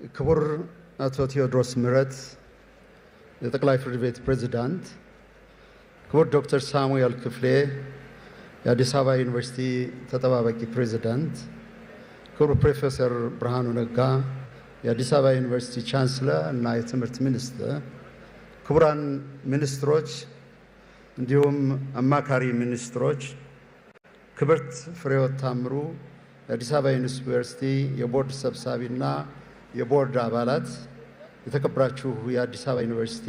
ክቡር አቶ ቴዎድሮስ ምህረት የጠቅላይ ፍርድ ቤት ፕሬዝዳንት፣ ክቡር ዶክተር ሳሙኤል ክፍሌ የአዲስ አበባ ዩኒቨርሲቲ ተጠባባቂ ፕሬዝዳንት፣ ክቡር ፕሮፌሰር ብርሃኑ ነጋ የአዲስ አበባ ዩኒቨርሲቲ ቻንስለር እና የትምህርት ሚኒስትር፣ ክቡራን ሚኒስትሮች እንዲሁም አማካሪ ሚኒስትሮች፣ ክብርት ፍሬሕይወት ታምሩ የአዲስ አበባ ዩኒቨርሲቲ የቦርድ ሰብሳቢና የቦርድ አባላት፣ የተከበራችሁ የአዲስ አበባ ዩኒቨርሲቲ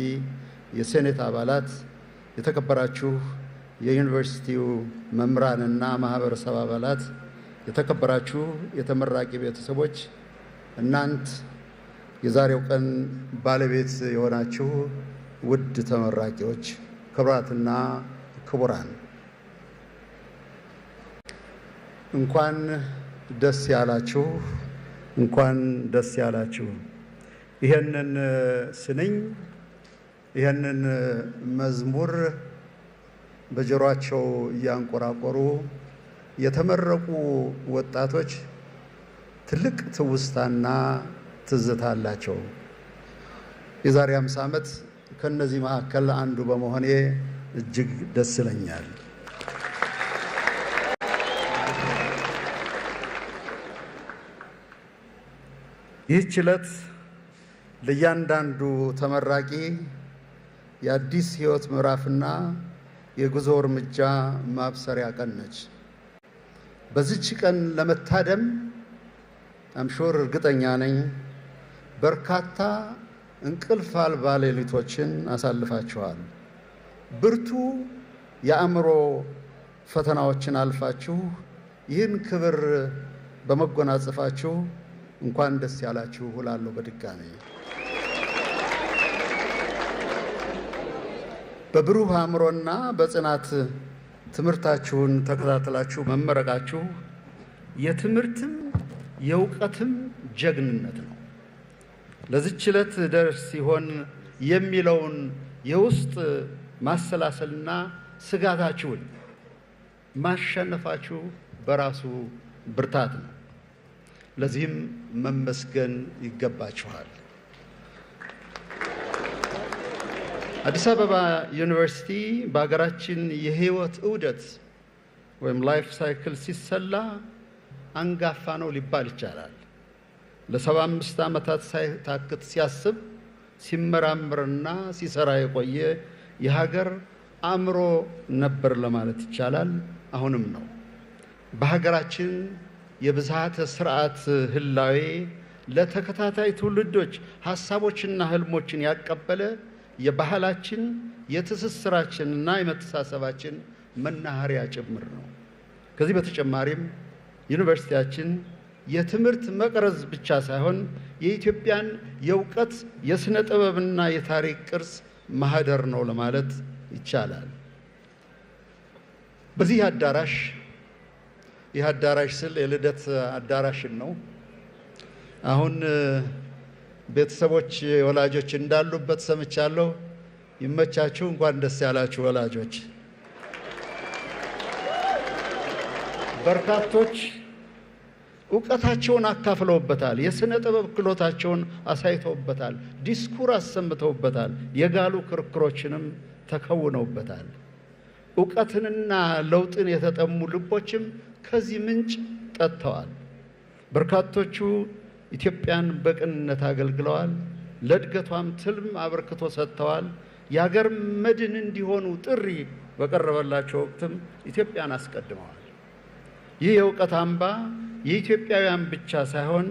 የሴኔት አባላት፣ የተከበራችሁ የዩኒቨርሲቲው መምህራንና ማህበረሰብ አባላት፣ የተከበራችሁ የተመራቂ ቤተሰቦች፣ እናንት የዛሬው ቀን ባለቤት የሆናችሁ ውድ ተመራቂዎች፣ ክቡራትና ክቡራን እንኳን ደስ ያላችሁ፣ እንኳን ደስ ያላችሁ። ይሄንን ስንኝ ይሄንን መዝሙር በጆሮአቸው እያንቆራቆሩ የተመረቁ ወጣቶች ትልቅ ትውስታና ትዝታ አላቸው። የዛሬ 50 ዓመት ከነዚህ መካከል አንዱ በመሆኔ እጅግ ደስ ይለኛል። ይህች ዕለት ለእያንዳንዱ ተመራቂ የአዲስ ሕይወት ምዕራፍና የጉዞ እርምጃ ማብሰሪያ ቀን ነች። በዚች ቀን ለመታደም አምሾር እርግጠኛ ነኝ በርካታ እንቅልፍ አልባ ሌሊቶችን አሳልፋችኋል። ብርቱ የአእምሮ ፈተናዎችን አልፋችሁ ይህን ክብር በመጎናጸፋችሁ እንኳን ደስ ያላችሁ እላለሁ። በድጋሚ በብሩህ አእምሮና በጽናት ትምህርታችሁን ተከታተላችሁ መመረቃችሁ የትምህርትም የእውቀትም ጀግንነት ነው። ለዚህች ዕለት ደርስ ሲሆን የሚለውን የውስጥ ማሰላሰልና ስጋታችሁን ማሸነፋችሁ በራሱ ብርታት ነው። ለዚህም መመስገን ይገባችኋል። አዲስ አበባ ዩኒቨርሲቲ በሀገራችን የህይወት ዑደት ወይም ላይፍ ሳይክል ሲሰላ አንጋፋ ነው ሊባል ይቻላል። ለ75 ዓመታት ሳይታክት ሲያስብ ሲመራመርና ሲሰራ የቆየ የሀገር አእምሮ ነበር ለማለት ይቻላል። አሁንም ነው። በሀገራችን የብዝሃተ ስርዓት ህላዌ ለተከታታይ ትውልዶች ሐሳቦችና ህልሞችን ያቀበለ የባህላችን የትስስራችንና የመተሳሰባችን መናኸሪያ ጭምር ነው። ከዚህ በተጨማሪም ዩኒቨርሲቲያችን የትምህርት መቅረዝ ብቻ ሳይሆን የኢትዮጵያን የእውቀት የሥነ ጥበብና የታሪክ ቅርስ ማህደር ነው ለማለት ይቻላል። በዚህ አዳራሽ ይህ አዳራሽ ስል የልደት አዳራሽን ነው። አሁን ቤተሰቦች ወላጆች እንዳሉበት ሰምቻለሁ። ይመቻችሁ። እንኳን ደስ ያላችሁ ወላጆች። በርካቶች ዕውቀታቸውን አካፍለውበታል። የሥነ ጥበብ ክህሎታቸውን አሳይተውበታል። ዲስኩር አሰምተውበታል። የጋሉ ክርክሮችንም ተከውነውበታል። ዕውቀትንና ለውጥን የተጠሙ ልቦችም ከዚህ ምንጭ ጠጥተዋል። በርካቶቹ ኢትዮጵያን በቅንነት አገልግለዋል። ለእድገቷም ትልም አበርክቶ ሰጥተዋል። የሀገር መድን እንዲሆኑ ጥሪ በቀረበላቸው ወቅትም ኢትዮጵያን አስቀድመዋል። ይህ የእውቀት አምባ የኢትዮጵያውያን ብቻ ሳይሆን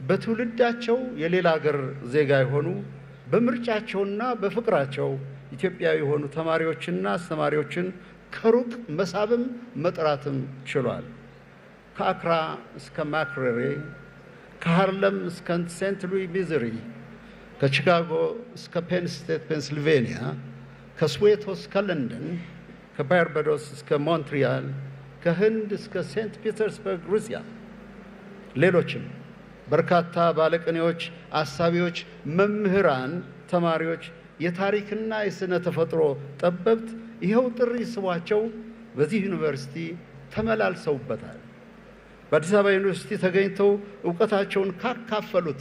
በትውልዳቸው የሌላ ሀገር ዜጋ የሆኑ በምርጫቸውና በፍቅራቸው ኢትዮጵያዊ የሆኑ ተማሪዎችና አስተማሪዎችን ከሩቅ መሳብም መጥራትም ችሏል። ከአክራ እስከ ማክሬሬ፣ ከሃርለም እስከ ሴንት ሉዊ ሚዙሪ፣ ከቺካጎ እስከ ፔን ስቴት ፔንስልቬኒያ፣ ከስዌቶ እስከ ለንደን፣ ከባርባዶስ እስከ ሞንትሪያል፣ ከህንድ እስከ ሴንት ፒተርስበርግ ሩሲያ፣ ሌሎችም በርካታ ባለቅኔዎች፣ አሳቢዎች፣ መምህራን፣ ተማሪዎች፣ የታሪክና የሥነ ተፈጥሮ ጠበብት ይኸው ጥሪ ስቧቸው በዚህ ዩኒቨርሲቲ ተመላልሰውበታል። በአዲስ አበባ ዩኒቨርሲቲ ተገኝተው ዕውቀታቸውን ካካፈሉት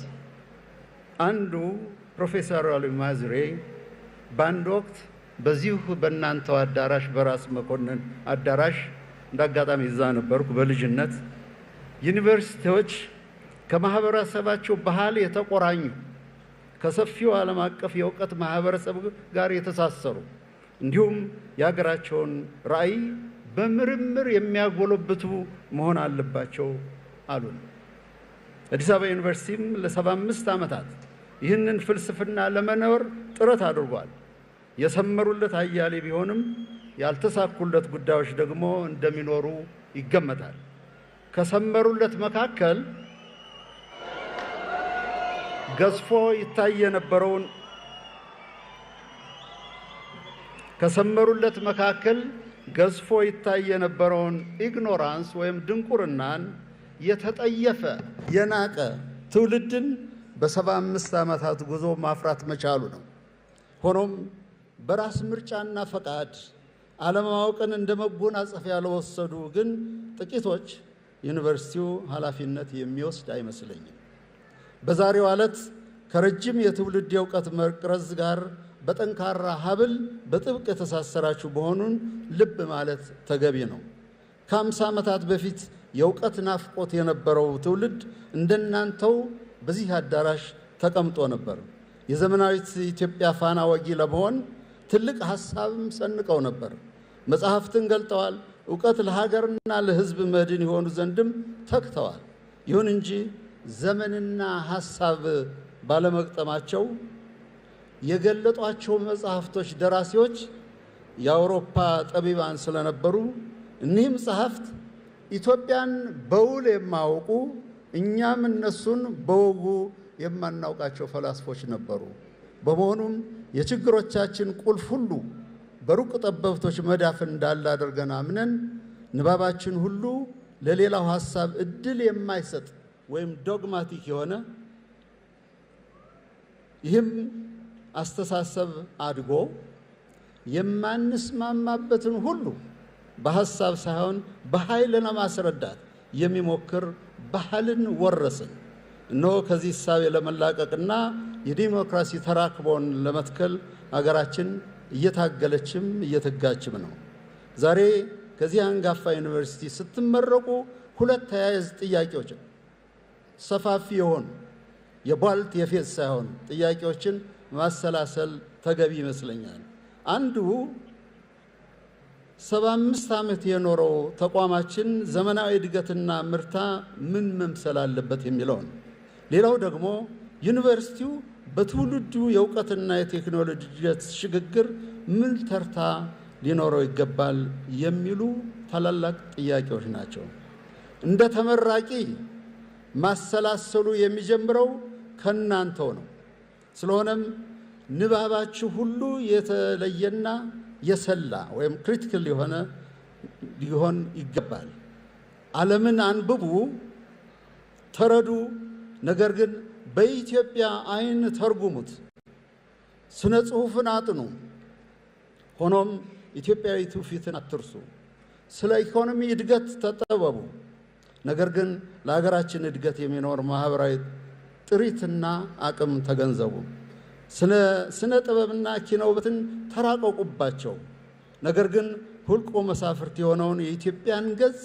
አንዱ ፕሮፌሰር አልማዝሬ በአንድ ወቅት በዚሁ በእናንተው አዳራሽ በራስ መኮንን አዳራሽ እንዳጋጣሚ እዛ ነበርኩ በልጅነት ዩኒቨርሲቲዎች ከማህበረሰባቸው ባህል የተቆራኙ ከሰፊው ዓለም አቀፍ የእውቀት ማህበረሰብ ጋር የተሳሰሩ እንዲሁም የሀገራቸውን ራዕይ በምርምር የሚያጎለብቱ መሆን አለባቸው አሉ። አዲስ አበባ ዩኒቨርሲቲም ለ75 ዓመታት ይህንን ፍልስፍና ለመኖር ጥረት አድርጓል። የሰመሩለት አያሌ ቢሆንም ያልተሳኩለት ጉዳዮች ደግሞ እንደሚኖሩ ይገመታል። ከሰመሩለት መካከል ገዝፎ ይታይ የነበረውን ኢግኖራንስ ወይም ድንቁርናን የተጠየፈ የናቀ ትውልድን በ75 ዓመታት ጉዞ ማፍራት መቻሉ ነው። ሆኖም በራስ ምርጫና ፈቃድ አለማወቅን እንደ መጎናጸፊያ ያልወሰዱ ግን ጥቂቶች ዩኒቨርሲቲው ኃላፊነት የሚወስድ አይመስለኝም። በዛሬው ዕለት ከረጅም የትውልድ የእውቀት መቅረዝ ጋር በጠንካራ ሀብል በጥብቅ የተሳሰራችሁ መሆኑን ልብ ማለት ተገቢ ነው። ከ50 ዓመታት በፊት የእውቀት ናፍቆት የነበረው ትውልድ እንደናንተው በዚህ አዳራሽ ተቀምጦ ነበር። የዘመናዊት ኢትዮጵያ ፋና ወጊ ለመሆን ትልቅ ሐሳብም ሰንቀው ነበር። መጽሐፍትን ገልጠዋል። ዕውቀት ለሀገርና ለሕዝብ መድን የሆኑ ዘንድም ተግተዋል። ይሁን እንጂ ዘመንና ሐሳብ ባለመግጠማቸው የገለጧቸው መጽሐፍቶች ደራሲዎች የአውሮፓ ጠቢባን ስለነበሩ እኒህም መጽሐፍት ኢትዮጵያን በውል የማያውቁ እኛም እነሱን በወጉ የማናውቃቸው ፈላስፎች ነበሩ። በመሆኑም የችግሮቻችን ቁልፍ ሁሉ በሩቅ ጠበብቶች መዳፍ እንዳለ አድርገን አምነን ንባባችን ሁሉ ለሌላው ሐሳብ እድል የማይሰጥ ወይም ዶግማቲክ የሆነ ይህም አስተሳሰብ አድጎ የማንስማማበትን ሁሉ በሐሳብ ሳይሆን በኃይል ለማስረዳት የሚሞክር ባህልን ወረስን። እነሆ ከዚህ እሳቤ ለመላቀቅና የዲሞክራሲ ተራክቦን ለመትከል አገራችን እየታገለችም እየተጋችም ነው። ዛሬ ከዚህ አንጋፋ ዩኒቨርሲቲ ስትመረቁ ሁለት ተያያዥ ጥያቄዎች ሰፋፊ የሆኑ የቧልት የፌዝ ሳይሆን ጥያቄዎችን ማሰላሰል ተገቢ ይመስለኛል። አንዱ 75 ዓመት የኖረው ተቋማችን ዘመናዊ እድገትና ምርታ ምን መምሰል አለበት የሚለው ነው። ሌላው ደግሞ ዩኒቨርሲቲው በትውልዱ የእውቀትና የቴክኖሎጂ ሽግግር ምን ተርታ ሊኖረው ይገባል የሚሉ ታላላቅ ጥያቄዎች ናቸው። እንደ ተመራቂ ማሰላሰሉ የሚጀምረው ከናንተው ነው። ስለሆነም ንባባችሁ ሁሉ የተለየና የሰላ ወይም ክሪቲካል የሆነ ሊሆን ይገባል። ዓለምን አንብቡ፣ ተረዱ፣ ነገር ግን በኢትዮጵያ አይን ተርጉሙት። ስነ ጽሑፍን አጥኑ። ሆኖም ኢትዮጵያዊ ትውፊትን አትርሱ። ስለ ኢኮኖሚ እድገት ተጠበቡ። ነገር ግን ለሀገራችን እድገት የሚኖር ማህበራዊ ጥሪትና አቅም ተገንዘቡ። ስነ ጥበብና ኪነ ውበትን ተራቀቁባቸው። ነገር ግን ሁልቆ መሳፍርት የሆነውን የኢትዮጵያን ገጽ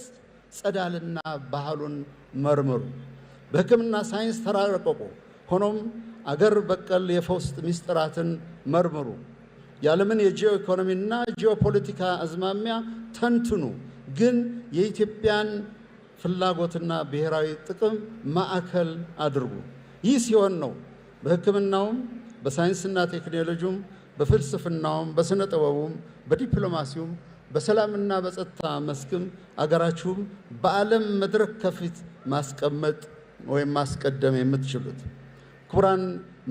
ጸዳልና ባህሉን መርምሩ። በሕክምና ሳይንስ ተራቀቁ። ሆኖም አገር በቀል የፈውስ ምስጢራትን መርምሩ። የዓለምን የጂኦ ኢኮኖሚና ጂኦፖለቲካ አዝማሚያ ተንትኑ። ግን የኢትዮጵያን ፍላጎትና ብሔራዊ ጥቅም ማዕከል አድርጉ። ይህ ሲሆን ነው በሕክምናውም በሳይንስና ቴክኖሎጂውም በፍልስፍናውም በስነ ጥበቡም በዲፕሎማሲውም በሰላምና በጸጥታ መስክም አገራችሁም በዓለም መድረክ ከፊት ማስቀመጥ ወይም ማስቀደም የምትችሉት። ክቡራን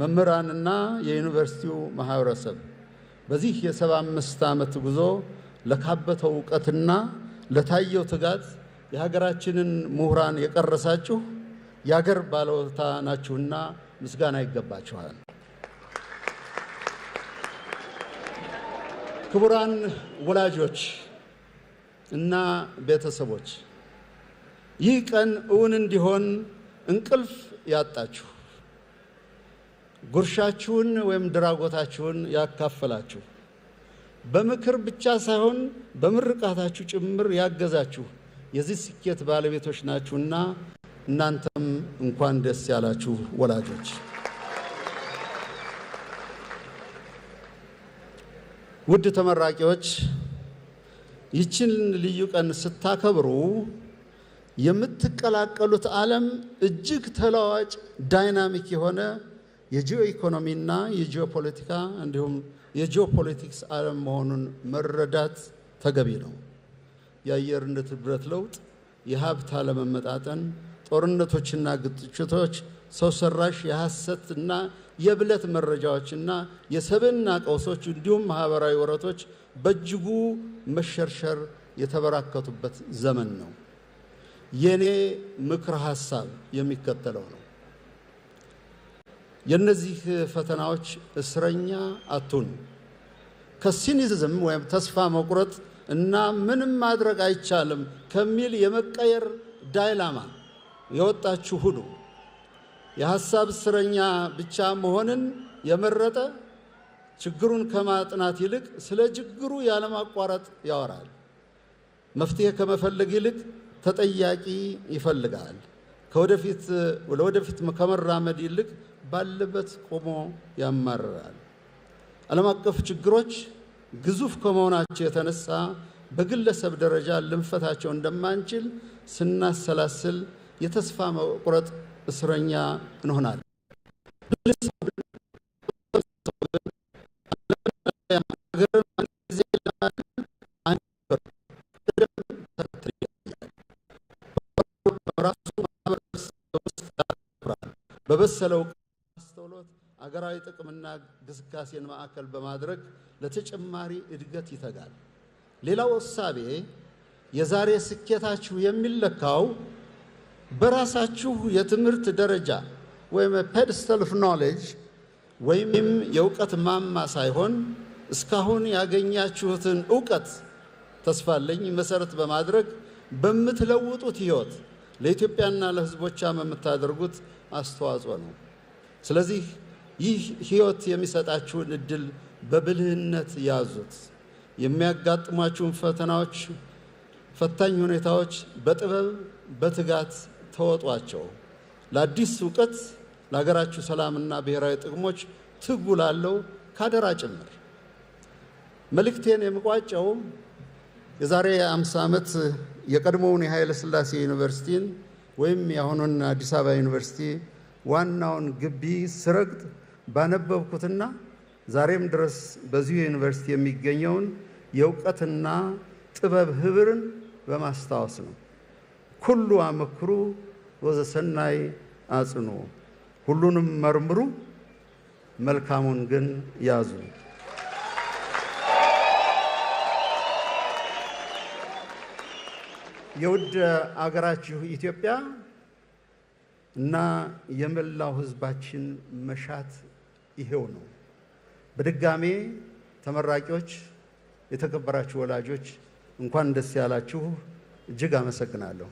መምህራንና የዩኒቨርሲቲው ማህበረሰብ በዚህ የ75 ዓመት ጉዞ ለካበተው ዕውቀትና ለታየው ትጋት የሀገራችንን ምሁራን የቀረሳችሁ የሀገር ባለውለታ ናችሁና ምስጋና ይገባችኋል። ክቡራን ወላጆች እና ቤተሰቦች ይህ ቀን እውን እንዲሆን እንቅልፍ ያጣችሁ ጉርሻችሁን ወይም ድራጎታችሁን ያካፈላችሁ፣ በምክር ብቻ ሳይሆን በምርቃታችሁ ጭምር ያገዛችሁ የዚህ ስኬት ባለቤቶች ናችሁና እናንተም እንኳን ደስ ያላችሁ ወላጆች። ውድ ተመራቂዎች፣ ይህችን ልዩ ቀን ስታከብሩ የምትቀላቀሉት ዓለም እጅግ ተለዋዋጭ ዳይናሚክ የሆነ የጂኦ ኢኮኖሚና የጂኦ ፖለቲካ እንዲሁም የጂኦ ፖለቲክስ ዓለም መሆኑን መረዳት ተገቢ ነው። የአየር ንብረት ለውጥ፣ የሀብት አለመመጣጠን፣ ጦርነቶችና ግጭቶች፣ ሰው ሰራሽ የሐሰትና የብለት መረጃዎችና የሰብዕና ቀውሶች እንዲሁም ማህበራዊ ወረቶች በእጅጉ መሸርሸር የተበራከቱበት ዘመን ነው። የኔ ምክር ሐሳብ የሚከተለው ነው። የነዚህ ፈተናዎች እስረኛ አትሁኑ። ከሲኒዝም ወይም ተስፋ መቁረጥ እና ምንም ማድረግ አይቻልም ከሚል የመቀየር ዳይላማ የወጣችሁ ሁኑ። የሐሳብ እስረኛ ብቻ መሆንን የመረጠ ችግሩን ከማጥናት ይልቅ ስለ ችግሩ ያለማቋረጥ ያወራል። መፍትሄ ከመፈለግ ይልቅ ተጠያቂ ይፈልጋል። ወደፊት ከመራመድ ይልቅ ባለበት ቆሞ ያማርራል። ዓለም አቀፍ ችግሮች ግዙፍ ከመሆናቸው የተነሳ በግለሰብ ደረጃ ልንፈታቸው እንደማንችል ስናሰላስል የተስፋ መቁረጥ እስረኛ እንሆናለን። በበሰለው አስተውሎት አገራዊ ጥቅምና ግስጋሴን ማዕከል በማድረግ ለተጨማሪ እድገት ይተጋል። ሌላው እሳቤ የዛሬ ስኬታችሁ የሚለካው በራሳችሁ የትምህርት ደረጃ ወይም ፔድስተል ኦፍ ኖሌጅ ወይም የእውቀት ማማ ሳይሆን እስካሁን ያገኛችሁትን እውቀት ተስፋለኝ መሰረት በማድረግ በምትለውጡት ህይወት ለኢትዮጵያና ለሕዝቦቿ የምታደርጉት አስተዋጽኦ ነው። ስለዚህ ይህ ህይወት የሚሰጣችሁን እድል በብልህነት ያዙት። የሚያጋጥሟችሁን ፈታኝ ሁኔታዎች በጥበብ በትጋት ተወጧቸው። ለአዲስ እውቀት፣ ለሀገራችሁ ሰላምና ብሔራዊ ጥቅሞች ትጉ ላለው ካደራ ጭምር። መልእክቴን የምቋጨው የዛሬ 50 ዓመት የቀድሞውን የኃይለ ሥላሴ ዩኒቨርሲቲን ወይም የአሁኑን አዲስ አበባ ዩኒቨርሲቲ ዋናውን ግቢ ስረግጥ ባነበብኩትና ዛሬም ድረስ በዚሁ ዩኒቨርሲቲ የሚገኘውን የእውቀትና ጥበብ ህብርን በማስታወስ ነው። ኩሉ አመክሩ ወዘሰናይ አጽኑ፣ ሁሉንም መርምሩ መልካሙን ግን ያዙ። የውድ አገራችሁ ኢትዮጵያ እና የመላው ህዝባችን መሻት ይሄው ነው። በድጋሜ ተመራቂዎች፣ የተከበራችሁ ወላጆች እንኳን ደስ ያላችሁ። እጅግ አመሰግናለሁ።